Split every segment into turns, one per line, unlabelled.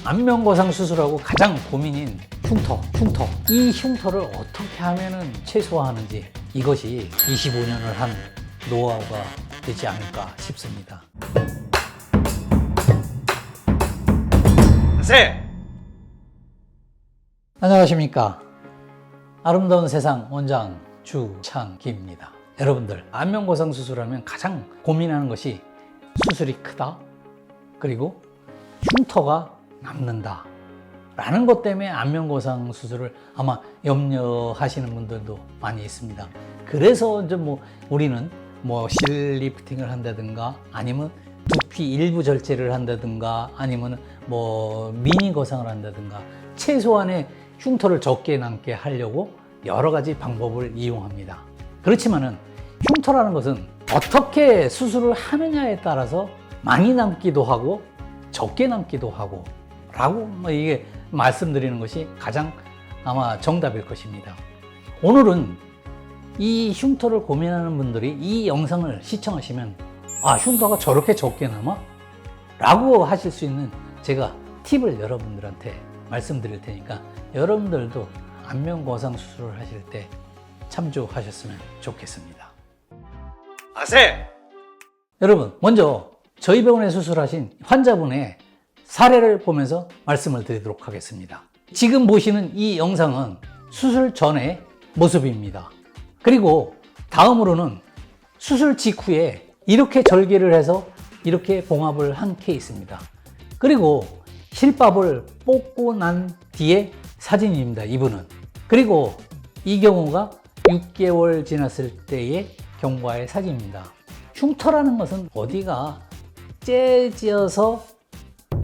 안면거상 수술하고 가장 고민인 흉터. 이 흉터를 어떻게 하면은 최소화하는지, 이것이 25년을 한 노하우가 되지 않을까 싶습니다. 안녕하십니까. 아름다운 세상 원장 주창기입니다. 여러분들, 안면거상 수술하면 가장 고민하는 것이 수술이 크다, 그리고 흉터가 남는다 라는 것 때문에 안면거상 수술을 아마 염려하시는 분들도 많이 있습니다. 그래서 이제 우리는 실리프팅을 한다든가, 아니면 두피 일부 절제를 한다든가, 아니면 미니 거상을 한다든가, 최소한의 흉터를 적게 남게 하려고 여러 가지 방법을 이용합니다. 그렇지만은 흉터라는 것은 어떻게 수술을 하느냐에 따라서 많이 남기도 하고 적게 남기도 하고 라고 이게 말씀드리는 것이 가장 아마 정답일 것입니다. 오늘은 이 흉터를 고민하는 분들이 이 영상을 시청하시면, 흉터가 저렇게 적게 남아? 라고 하실 수 있는 제가 팁을 여러분들한테 말씀드릴 테니까, 여러분들도 안면거상 수술을 하실 때 참조하셨으면 좋겠습니다. 여러분, 먼저 저희 병원에 수술하신 환자분의 사례를 보면서 말씀을 드리도록 하겠습니다. 지금 보시는 이 영상은 수술 전의 모습입니다. 그리고 다음으로는 수술 직후에 이렇게 절개를 해서 이렇게 봉합을 한 케이스입니다. 그리고 실밥을 뽑고 난 뒤에 사진입니다, 이분은. 그리고 이 경우가 6개월 지났을 때의 경과의 사진입니다. 흉터라는 것은 어디가 째져서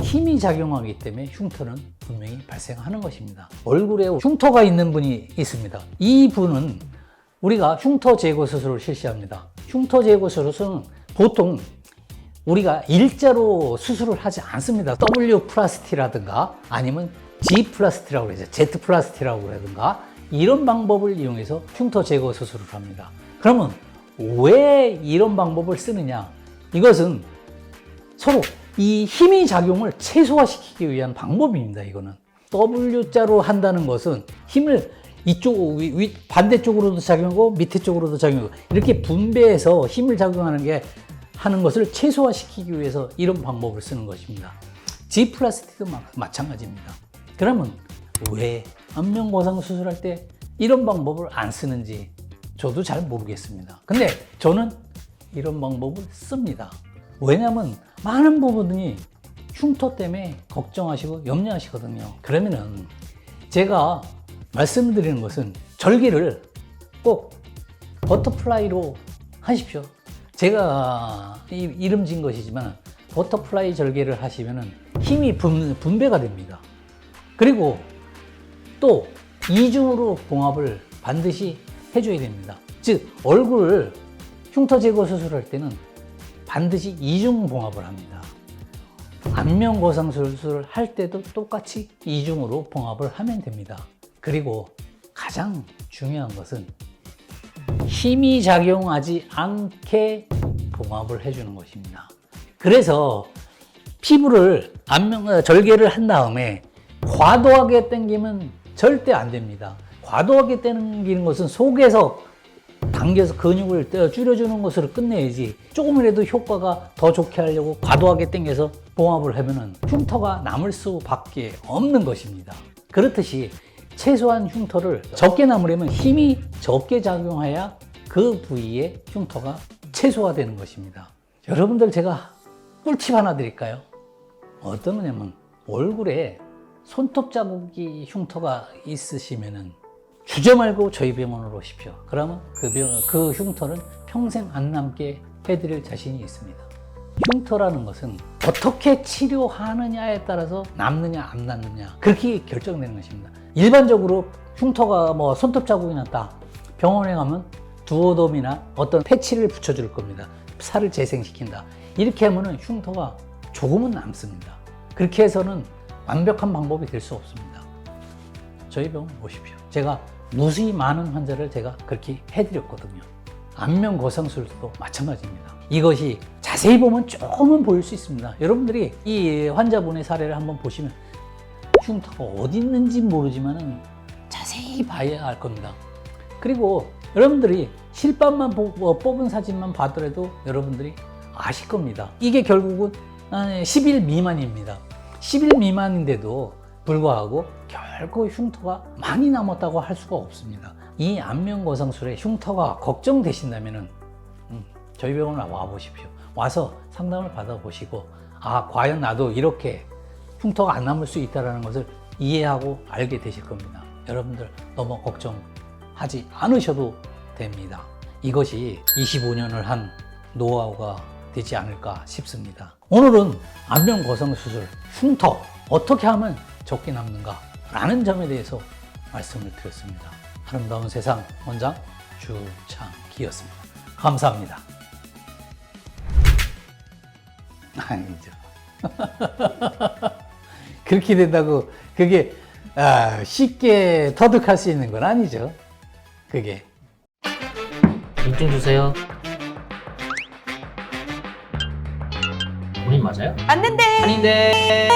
힘이 작용하기 때문에 흉터는 분명히 발생하는 것입니다. 얼굴에 흉터가 있는 분이 있습니다. 이 분은 우리가 흉터 제거 수술을 실시합니다. 흉터 제거 수술은 보통 우리가 일자로 수술을 하지 않습니다. W 플라스티라든가, 아니면 G 플라스티라고 그러죠. Z 플라스티라고 그러든가, 이런 방법을 이용해서 흉터 제거 수술을 합니다. 그러면 왜 이런 방법을 쓰느냐? 이것은 서로 이 힘이 작용을 최소화시키기 위한 방법입니다. 이거는 W자로 한다는 것은 힘을 이쪽 반대쪽으로도 작용하고 밑에 쪽으로도 작용하고, 이렇게 분배해서 힘을 작용하는 것을 최소화시키기 위해서 이런 방법을 쓰는 것입니다. G 플라스틱도 마찬가지입니다. 그러면 왜 안면거상 수술할 때 이런 방법을 안 쓰는지 저도 잘 모르겠습니다. 근데 저는 이런 방법을 씁니다. 왜냐하면 많은 부분이 흉터 때문에 걱정하시고 염려하시거든요. 그러면은 제가 말씀드리는 것은 절개를 꼭 버터플라이로 하십시오. 제가 이름 진 것이지만 버터플라이 절개를 하시면은 힘이 분배가 됩니다. 그리고 또 이중으로 봉합을 반드시 해줘야 됩니다. 즉, 얼굴 흉터 제거 수술할 때는 반드시 이중 봉합을 합니다. 안면거상 수술을 할 때도 똑같이 이중으로 봉합을 하면 됩니다. 그리고 가장 중요한 것은 힘이 작용하지 않게 봉합을 해주는 것입니다. 그래서 피부를 절개를 한 다음에 과도하게 당기면 절대 안 됩니다. 과도하게 당기는 것은 속에서 당겨서 근육을 줄여주는 것으로 끝내야지, 조금이라도 효과가 더 좋게 하려고 과도하게 당겨서 봉합을 하면은 흉터가 남을 수밖에 없는 것입니다. 그렇듯이 최소한 흉터를 적게 남으려면 힘이 적게 작용해야 그 부위의 흉터가 최소화되는 것입니다. 여러분들, 제가 꿀팁 하나 드릴까요? 어떤 거냐면, 얼굴에 손톱 자국이 흉터가 있으시면은 주저 말고 저희 병원으로 오십시오. 그러면 그 흉터는 평생 안 남게 해드릴 자신이 있습니다. 흉터라는 것은 어떻게 치료하느냐에 따라서 남느냐 안 남느냐, 그렇게 결정되는 것입니다. 일반적으로 흉터가 손톱 자국이 났다, 병원에 가면 두오돔이나 어떤 패치를 붙여줄 겁니다. 살을 재생시킨다. 이렇게 하면은 흉터가 조금은 남습니다. 그렇게 해서는 완벽한 방법이 될 수 없습니다. 저희 병원 오십시오. 제가 무수히 많은 환자를 제가 그렇게 해드렸거든요. 안면거상술도 마찬가지입니다. 이것이 자세히 보면 조금은 보일 수 있습니다. 여러분들이 이 환자분의 사례를 한번 보시면 흉터가 어디 있는지 모르지만은 자세히 봐야 알 겁니다. 그리고 여러분들이 실밥만 뽑은 사진만 봐더라도 여러분들이 아실 겁니다. 이게 결국은 10일 미만입니다. 10일 미만인데도 불구하고 결코 흉터가 많이 남았다고 할 수가 없습니다. 이 안면거상술에 흉터가 걱정되신다면 저희 병원 와 보십시오. 와서 상담을 받아보시고 과연 나도 이렇게 흉터가 안 남을 수 있다는 것을 이해하고 알게 되실 겁니다. 여러분들 너무 걱정하지 않으셔도 됩니다. 이것이 25년을 한 노하우가 되지 않을까 싶습니다. 오늘은 안면거상수술 흉터 어떻게 하면 적게 남는가 라는 점에 대해서 말씀을 드렸습니다. 아름다운 세상 원장 주창기였습니다. 감사합니다. 아니죠. 그렇게 된다고 그게 쉽게 터득할 수 있는 건 아니죠. 그게.
인증 주세요. 본인 맞아요?
맞는데.
아닌데.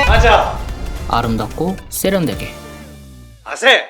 맞아.
아름답고 세련되게.
아세.